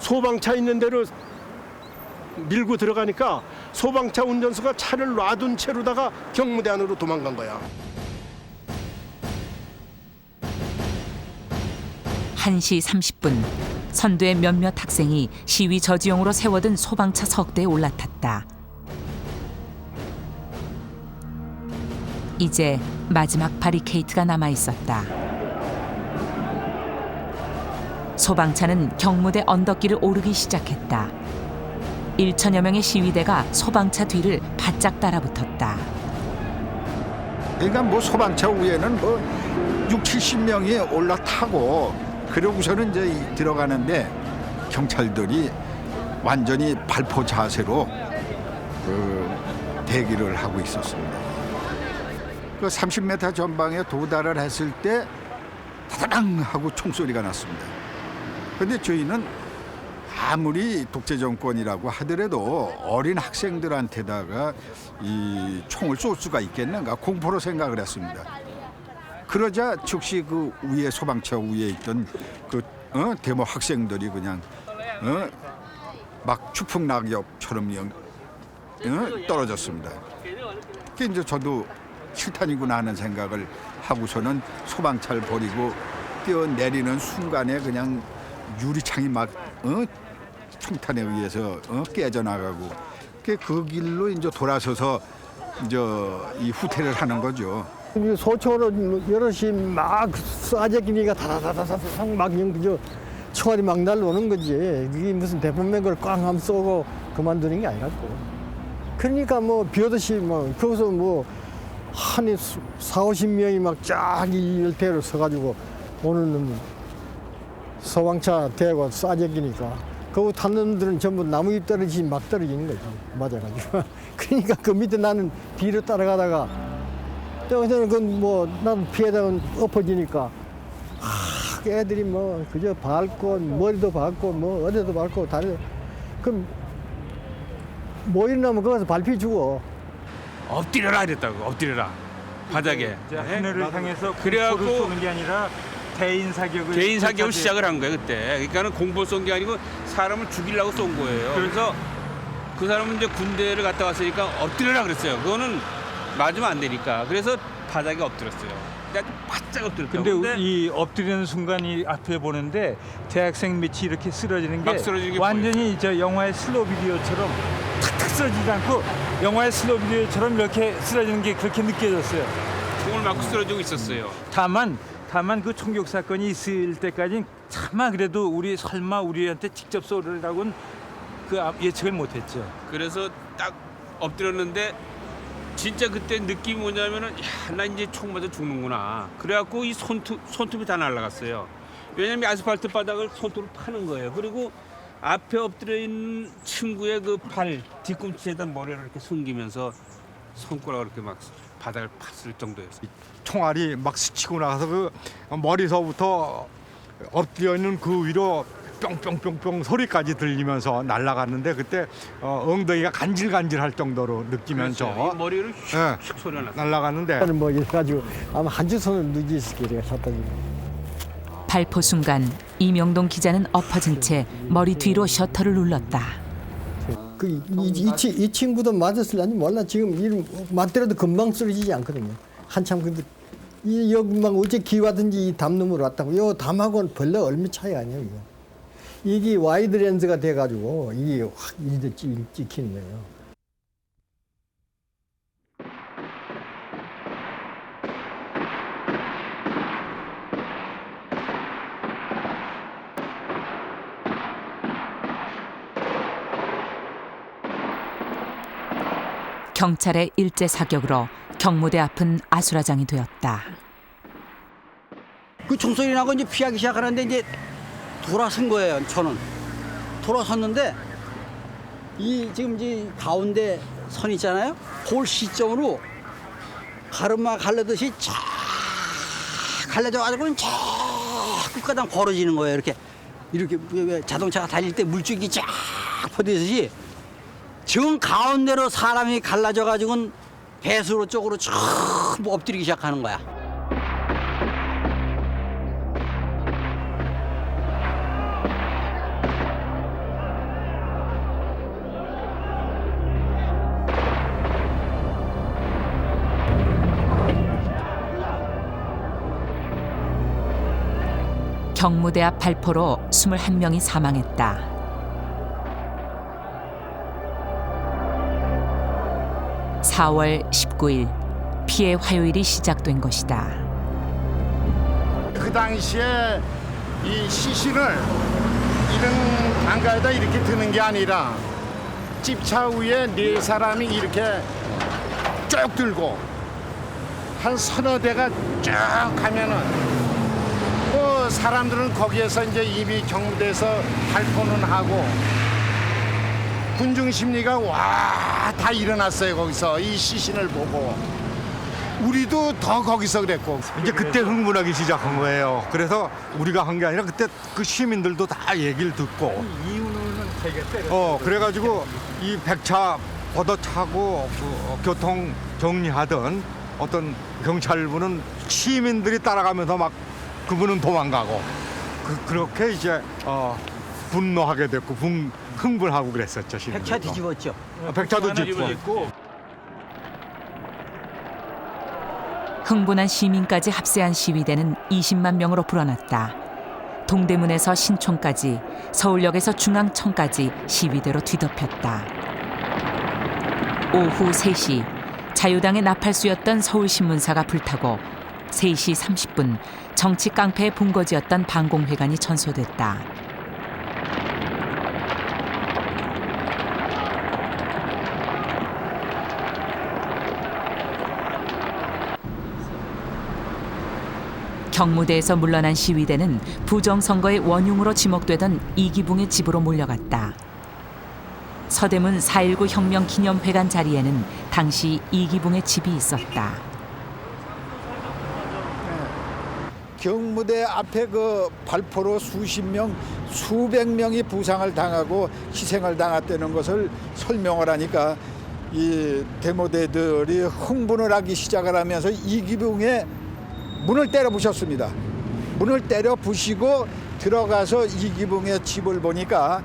소방차 있는 데로 밀고 들어가니까 소방차 운전수가 차를 놔둔 채로다가 경무대 안으로 도망간 거야. 1시 30분 선두의 몇몇 학생이 시위 저지용으로 세워둔 소방차 석대에 올라탔다. 이제 마지막 바리케이트가 남아 있었다. 소방차는 경무대 언덕길을 오르기 시작했다. 1천여 명의 시위대가 소방차 뒤를 바짝 따라붙었다. 그러니까 뭐 소방차 위에는 뭐 60-70명이 올라타고 그러고서는 이제 들어가는데 경찰들이 완전히 발포 자세로 대기를 하고 있었습니다. 그 30m 전방에 도달을 했을 때 다다당 하고 총소리가 났습니다. 그런데 저희는 아무리 독재 정권이라고 하더라도 어린 학생들한테다가 이 총을 쏠 수가 있겠는가 공포로 생각을 했습니다. 그러자 즉시 그 위에 소방차 위에 있던 그 데모 학생들이 그냥 막 추풍낙엽처럼 떨어졌습니다. 그게 이제 저도 실탄이구나 하는 생각을 하고서는 소방차를 버리고 뛰어내리는 순간에 그냥 유리창이 막 총탄에 의해서 깨져나가고 그 길로 이제 돌아서서 이제 이 후퇴를 하는 거죠. 소총으로 여럿이 막 쏴제끼니까 다다다다닥 막 그저 총알이 막 날라오는 거지. 이게 무슨 대포맥을 꽝 하면 쏘고 그만두는 게 아니라고. 그러니까 뭐 비오듯이 뭐 거기서 뭐 한 40-50명이 막 쫙 일대로 서가지고 오는 소방차 대고 쏴제끼니까 그 탄 놈들은 전부 나무 잎 떨어지지 막 떨어지는 거지. 맞아가지고. 그러니까 그 밑에 나는 뒤로 따라가다가 저는 그뭐 나는 피해다가 엎어지니까 애들이 뭐 그저 밟고 머리도 밟고 뭐 어디도 밟고 다리 그럼 뭐 일어나면 거기서 밟히 죽어. 엎드려라 이랬다고. 엎드려라 바닥에. 하늘을 향해서 그래갖고 공포를 쏘는 게 아니라 개인 사격을 시작을 한 거예요 그때. 그러니까는 공포 쏜 게 아니고 사람을 죽이려고 쏜 거예요. 그래서 그 사람은 이제 군대를 갔다 왔으니까 엎드려라 그랬어요. 그거는 맞으면 안 되니까. 그래서 바닥에 엎드렸어요. 그냥 바짝 엎드렸다고. 근데 이 엎드리는 순간이 앞에 보는데 대학생 밑이 이렇게 쓰러지는 게 막 쓰러지는 게 완전히 저 영화의 슬로우 비디오처럼 탁탁 쓰러지지 않고 영화의 슬로우 비디오처럼 이렇게 쓰러지는 게 그렇게 느껴졌어요. 총을 맞고 쓰러지고 있었어요. 다만 그 총격 사건이 있을 때까지는 차마 그래도 우리 설마 우리한테 직접 쏘리라고는 그 예측을 못했죠. 그래서 딱 엎드렸는데 진짜 그때 느낌이 뭐냐면은 야, 나 이제 총 맞아 죽는구나. 그래갖고 이 손톱이 다 날아갔어요. 왜냐면 아스팔트 바닥을 손톱으로 파는 거예요. 그리고 앞에 엎드려 있는 친구의 그 발 뒤꿈치에다 머리를 이렇게 숨기면서 손가락을 이렇게 막 바닥을 팠을 정도였어요. 총알이 막 스치고 나서 그 머리서부터 엎드려 있는 그 위로 뿅뿅뿅뿅 소리까지 들리면서 날아갔는데 그때 엉덩이가 간질간질할 정도로 느끼면서 그렇죠. 머리를 슉슉 소리가 났어요. 날아갔는데 뭐 이래가지고 아마 한 주 손을 누지 있을 게 내가 샀다 지금. 발포 순간 이명동 기자는 엎어진 채 머리 뒤로 셔터를 눌렀다. 이 친구도 맞았을지 몰라. 지금 이름 맞더라도 금방 쓰러지지 않거든요. 한참 근데 여기 막 어째 기와든지 이 담 넘으로 왔다고. 요 담하고는 별로 얼마 차이 아니에요. 이거. 이게 와이드 렌즈가 돼가지고 이게 확 찍히는 거예요. 경찰의 일제 사격으로 경무대 앞은 아수라장이 되었다. 그 총소리 나고 이제 피하기 시작하는데 이제 돌아선 거예요. 저는 돌아섰는데 이 지금 이 가운데 선 있잖아요. 그 시점으로 가르마 갈라듯이 쫙 갈라져가지고는 쫙 끝가당 벌어지는 거예요. 이렇게 왜 자동차가 달릴 때 물줄기 쫙 퍼지듯이 지금 가운데로 사람이 갈라져가지고는 배수로 쪽으로 쭉 엎드리기 시작하는 거야. 경무대 앞 발포로 21명이 사망했다. (4월 19일) 피해 화요일이 시작된 것이다. 그 당시에 이 시신을 이런 강가에다 이렇게 드는 게 아니라 집차 위에 4사람이 이렇게 쭉 들고 한 서너 대가 쭉 가면은 뭐 사람들은 거기에서 이제 이미 경무대에서 발포는 하고 군중 심리가 와 다 일어났어요. 거기서 이 시신을 보고 우리도 더 거기서 그랬고 이제 그때 흥분하기 시작한 거예요. 그래서 우리가 한 게 아니라 그때 그 시민들도 다 얘기를 듣고 이유는 되게 때려. 그래가지고 이 백차 걷어차고 교통 정리하던 어떤 경찰분은 시민들이 따라가면서 막 그분은 도망가고 그렇게 이제 분노하게 됐고 흥분하고 그랬었죠. 시민들도. 백차 뒤집었죠. 백차도 뒤집고. 흥분한 시민까지 합세한 시위대는 20만 명으로 불어났다. 동대문에서 신촌까지, 서울역에서 중앙청까지 시위대로 뒤덮였다. 오후 3시 자유당의 나팔수였던 서울신문사가 불타고 3시 30분 정치 깡패의 본거지였던 방공회관이 전소됐다. 경무대에서 물러난 시위대는 부정선거의 원흉으로 지목되던 이기붕의 집으로 몰려갔다. 서대문 4.19 혁명 기념회관 자리에는 당시 이기붕의 집이 있었다. 경무대 앞에 그 발포로 수십 명, 수백 명이 부상을 당하고 희생을 당했다는 것을 설명을 하니까 이 데모대들이 흥분을 하기 시작을 하면서 이기붕의 문을 때려 부셨습니다. 문을 때려 부시고 들어가서 이기붕의 집을 보니까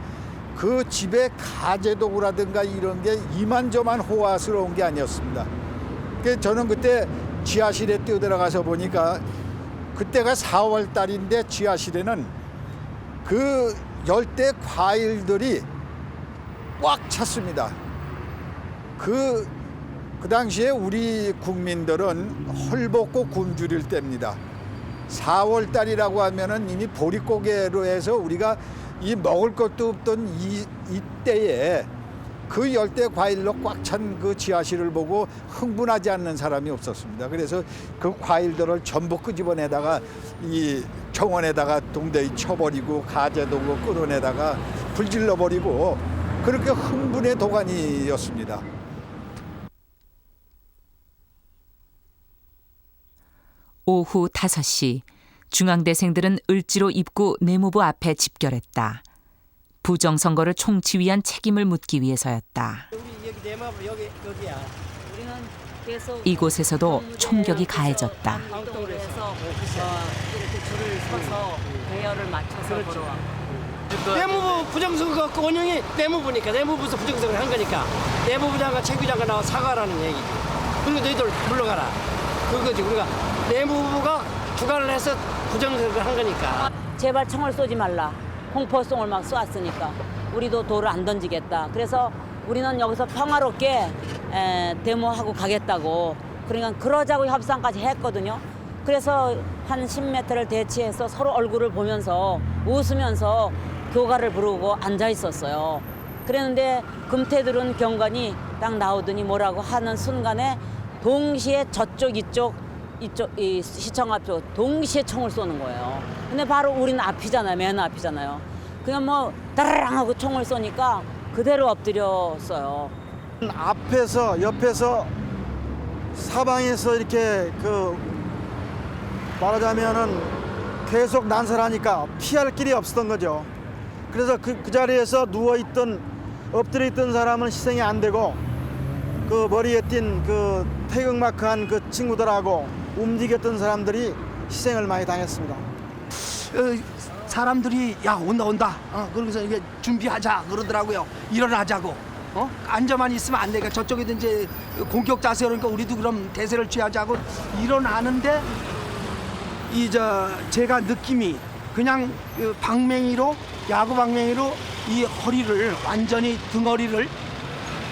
그 집에 가재도구라든가 이런 게 이만저만 호화스러운 게 아니었습니다. 그래서 저는 그때 지하실에 뛰어들어가서 보니까 그때가 4월 달인데 지하실에는 그 열대 과일들이 꽉 찼습니다. 그 당시에 우리 국민들은 헐벗고 굶주릴 때입니다. 4월 달이라고 하면은 이미 보릿고개로 해서 우리가 이 먹을 것도 없던 이때에 그 열대 과일로 꽉 찬 그 지하실을 보고 흥분하지 않는 사람이 없었습니다. 그래서 그 과일들을 전부 끄집어내다가 이 정원에다가 동대에 쳐버리고 가재도구 끌어내다가 불질러버리고 그렇게 흥분의 도가니였습니다. 오후 5시 중앙대생들은 을지로 입구 내무부 앞에 집결했다. 부정선거를 총지휘한 책임을 묻기 위해서였다. 여기 내마부 여기야. 우리는 계속 이곳에서도 총격이 가해졌다. 방동으로 해서 이렇게 줄을 서서 배열을 맞춰서 걸어와. 내무부 부정선거 그 원흉이 내무부니까 내무부에서 부정선거를 한 거니까 내무부장과 최규장과 나와 사과하라는 얘기지. 그리고 너희들 물러가라. 그거지. 우리가 내무부가 주관을 해서 부정선거를 한 거니까. 제발 총을 쏘지 말라. 공포성을 막 쏘았으니까 우리도 돌을 안 던지겠다. 그래서 우리는 여기서 평화롭게 데모하고 가겠다고. 그러니까 그러자고 협상까지 했거든요. 그래서 한 10m를 대치해서 서로 얼굴을 보면서 웃으면서 교가를 부르고 앉아 있었어요. 그랬는데 금태들은 경관이 딱 나오더니 뭐라고 하는 순간에 동시에 저쪽 이쪽 이 시청 앞쪽 동시에 총을 쏘는 거예요. 근데 바로 우리는 앞이잖아요. 맨 앞이잖아요. 그냥 뭐 따라랑 하고 총을 쏘니까 그대로 엎드렸어요. 앞에서 옆에서 사방에서 이렇게 말하자면은 계속 난사하니까 피할 길이 없었던 거죠. 그래서 그 자리에서 엎드려 있던 사람은 희생이 안 되고 그 머리에 띈 그 태극마크한 그 친구들하고 움직였던 사람들이 희생을 많이 당했습니다. 사람들이 야 온다. 그러면서 이게 준비하자 그러더라고요. 일어나자고. 앉아만 있으면 안 되니까 저쪽에도 이제 공격 자세 그러니까 우리도 그럼 대세를 취하자고 일어나는데 제가 느낌이 그냥 야구 방맹이로 이 허리를 완전히 등허리를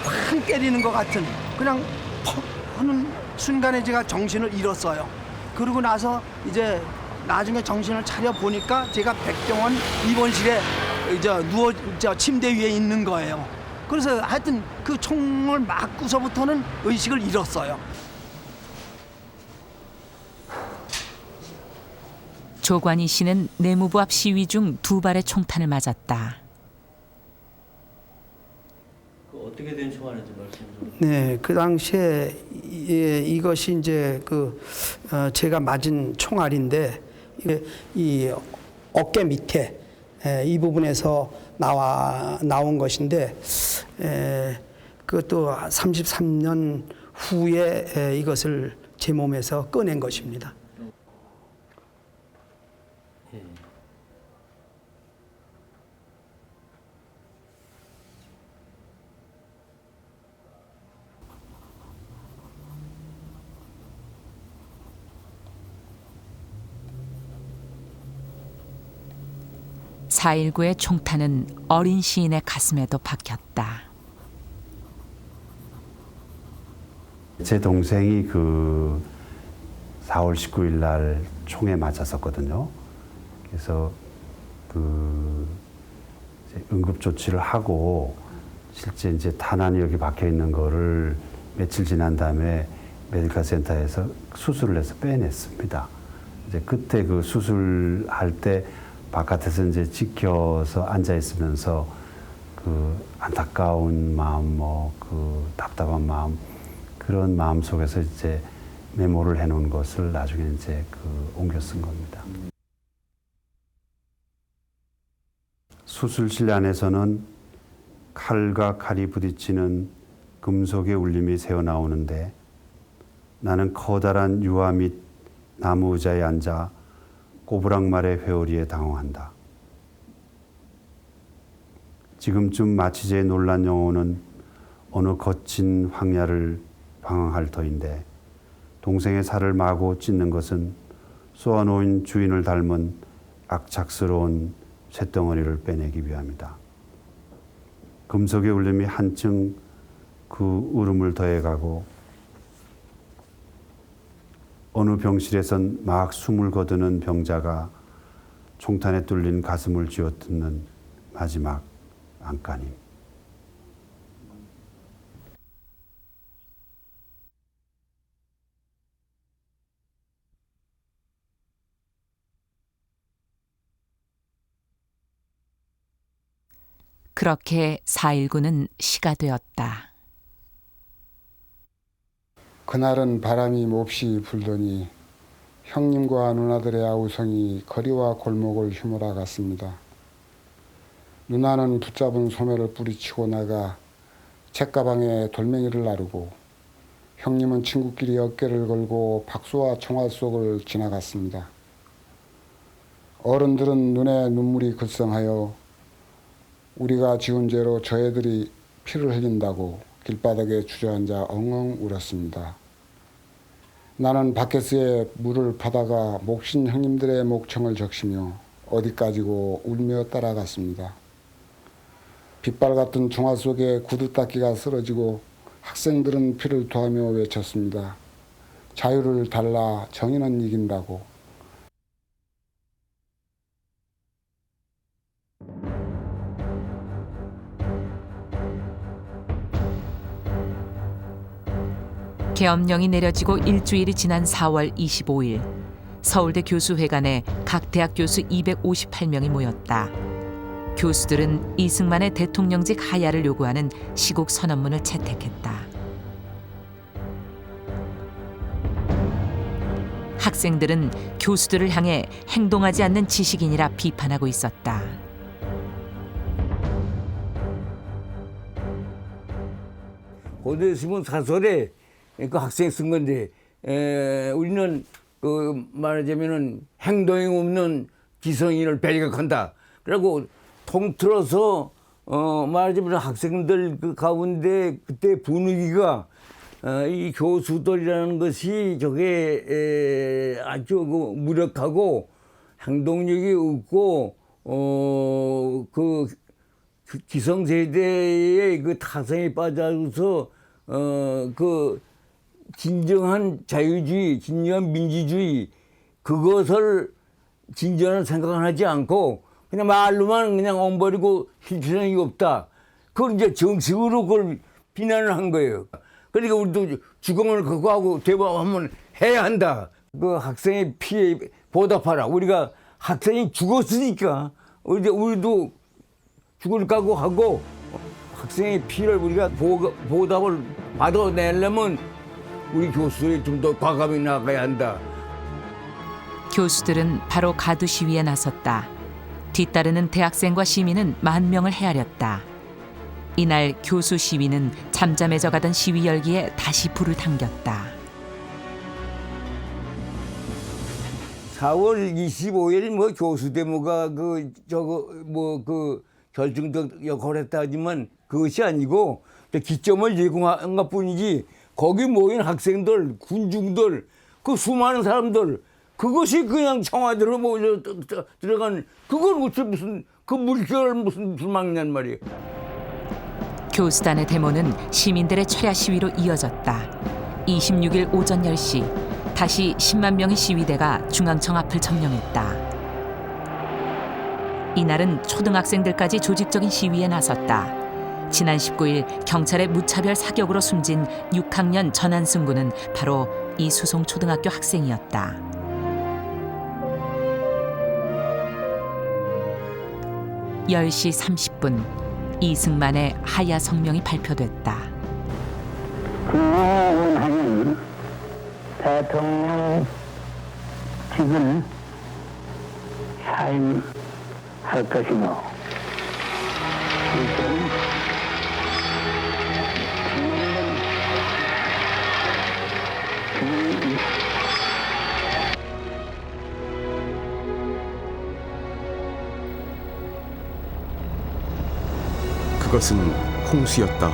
팡 때리는 것 같은 그냥 퍽 하는 순간에 제가 정신을 잃었어요. 그러고 나서 이제 나중에 정신을 차려 보니까 제가 백병원 입원실에 침대 위에 있는 거예요. 그래서 하여튼 그 총을 맞고서부터는 의식을 잃었어요. 조관희 씨는 내무부 앞 시위 중 2발의 총탄을 맞았다. 어떻게 된 총알인지 말씀 좀. 네, 그 당시에 이것이 이제 제가 맞은 총알인데 이 어깨 밑에 이 부분에서 나온 것인데 그것도 33년 후에 이것을 제 몸에서 꺼낸 것입니다. (4.19) 총탄은 어린 시인의 가슴에도 박혔다. 제 동생이 4월 19일 날 총에 맞았었거든요. 그래서 응급 조치를 하고 실제 이제 탄환이 여기 박혀 있는 거를 며칠 지난 다음에 메디컬 센터에서 수술을 해서 빼냈습니다. 이제 그때 수술할 때 바깥에서 이제 지켜서 앉아 있으면서 안타까운 마음, 답답한 마음, 그런 마음 속에서 이제 메모를 해놓은 것을 나중에 이제 옮겨 쓴 겁니다. 수술실 안에서는 칼과 칼이 부딪히는 금속의 울림이 새어나오는데 나는 커다란 유화 및 나무 의자에 앉아 꼬부랑말의 회오리에 당황한다. 지금쯤 마취제의 놀란 영혼은 어느 거친 황야를 방황할 터인데 동생의 살을 마구 찢는 것은 쏘아놓은 주인을 닮은 악착스러운 쇳덩어리를 빼내기 위함이다. 금속의 울림이 한층 그 울음을 더해가고 어느 병실에선 막 숨을 거두는 병자가 총탄에 뚫린 가슴을 쥐어뜯는 마지막 안간힘. 그렇게 4.19는 시가 되었다. 그날은 바람이 몹시 불더니 형님과 누나들의 아우성이 거리와 골목을 휘몰아 갔습니다. 누나는 붙잡은 소매를 뿌리치고 나가 책가방에 돌멩이를 나르고 형님은 친구끼리 어깨를 걸고 박수와 총알 속을 지나갔습니다. 어른들은 눈에 눈물이 글썽하여 우리가 지은 죄로 저 애들이 피를 흘린다고 길바닥에 주저앉아 엉엉 울었습니다. 나는 바켓스에 물을 파다가 목신 형님들의 목청을 적시며 어디까지고 울며 따라갔습니다. 빗발 같은 종화 속에 구두닦이가 쓰러지고 학생들은 피를 토하며 외쳤습니다. 자유를 달라 정의는 이긴다고. 계엄령이 내려지고 일주일이 지난 4월 25일 서울대 교수회관에 각 대학 교수 258명이 모였다. 교수들은 이승만의 대통령직 하야를 요구하는 시국 선언문을 채택했다. 학생들은 교수들을 향해 행동하지 않는 지식인이라 비판하고 있었다. 고대 신문 사설에 그 학생이 쓴 건데 우리는 그 말하자면은 행동이 없는 기성인을 배격한다. 그리고 통틀어서 말하자면 학생들 그 가운데 그때 분위기가 이 교수들이라는 것이 저게 아주 그 무력하고 행동력이 없고 그 기성세대의 그 타성에 빠져서 그 진정한 자유주의, 진정한 민주주의 그것을 진전한 생각을 하지 않고 그냥 말로만 그냥 엉버리고 실천이 없다. 그걸 이제 정식으로 그걸 비난을 한 거예요. 그러니까 우리도 주공을 극복하고 대법 한번 해야 한다. 그 학생의 피해 보답하라. 우리가 학생이 죽었으니까 우리도 죽을 각오하고 학생의 피해를 우리가 보답을 받아내려면 우리 교수들이 좀 더 과감히 나가야 한다. 교수들은 바로 가두 시위에 나섰다. 뒤따르는 대학생과 시민은 10,000명을 헤아렸다. 이날 교수 시위는 잠잠해져 가던 시위 열기에 다시 불을 당겼다. 4월 25일 뭐 교수 데모가 결정적 역할을 했다 하지만 그것이 아니고 기점을 제공한 것뿐이지 거기 모인 학생들, 군중들, 그 수많은 사람들 그것이 그냥 청와대로 모여 들어간 그걸 무슨 그 물결을 무슨 막냔 말이에요. 교수단의 데모는 시민들의 철야 시위로 이어졌다. 26일 오전 10시 다시 10만 명의 시위대가 중앙청 앞을 점령했다. 이날은 초등학생들까지 조직적인 시위에 나섰다. 지난 19일 경찰의 무차별 사격으로 숨진 6학년 전한승 군은 바로 이 수송초등학교 학생이었다. (10시 30분) 이승만의 하야 성명이 발표됐다. 원하는 대통령직을 사임할 것이며 그것은 홍수였다.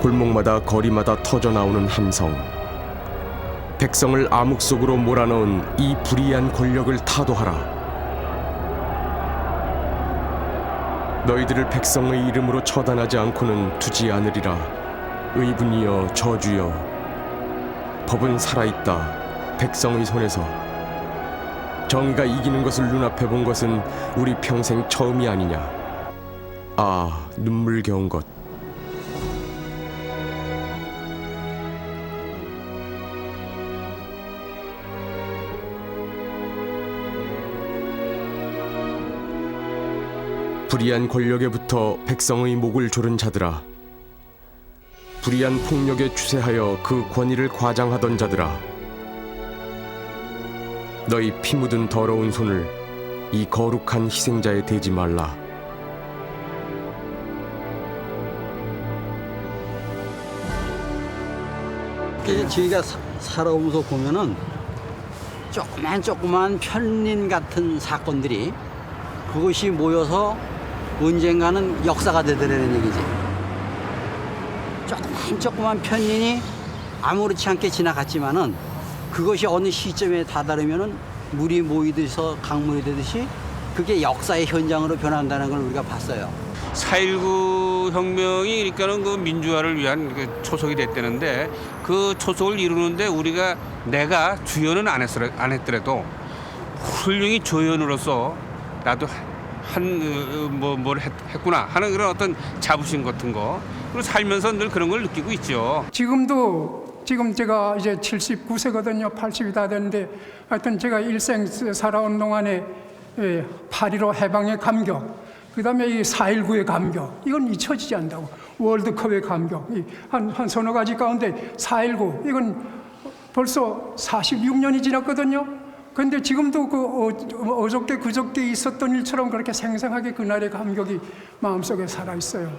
골목마다 거리마다 터져나오는 함성. 백성을 암흑 속으로 몰아넣은 이 불의한 권력을 타도하라. 너희들을 백성의 이름으로 처단하지 않고는 두지 않으리라. 의분이여 저주여. 법은 살아있다. 백성의 손에서. 정의가 이기는 것을 눈앞에 본 것은 우리 평생 처음이 아니냐. 아, 눈물겨운 것. 불의한 권력에부터 백성의 목을 조른 자들아. 불의한 폭력에 추세하여 그 권위를 과장하던 자들아. 너희 피 묻은 더러운 손을 이 거룩한 희생자에 대지 말라. 저희가 살아오면서 보면은 조그만 편린 같은 사건들이 그것이 모여서 언젠가는 역사가 되더라는 얘기지. 조그만 편린이 아무렇지 않게 지나갔지만은 그것이 어느 시점에 다다르면은 물이 모이듯이 강물이 되듯이 그게 역사의 현장으로 변한다는 걸 우리가 봤어요. 4.19 혁명이 그러니까는 그 민주화를 위한 그 초석이 됐다는데 그 초석을 이루는데 내가 주연은 안 했더라도 훌륭히 조연으로서 나도 뭘 했구나 하는 그런 어떤 자부심 같은 거 그리고 살면서 늘 그런 걸 느끼고 있죠. 지금 제가 이제 79세거든요. 80이 다 됐는데 하여튼 제가 일생 살아온 동안에 8.15 해방의 감격 그다음에 이 4.19의 감격, 이건 잊혀지지 않는다고. 월드컵의 감격, 한 서너 가지 가운데 4.19, 이건 벌써 46년이 지났거든요. 그런데 지금도 어저께 그저께 있었던 일처럼 그렇게 생생하게 그날의 감격이 마음속에 살아 있어요.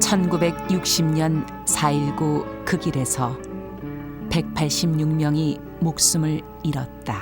(1960년) 4.19 그 길에서 186명이 목숨을 잃었다.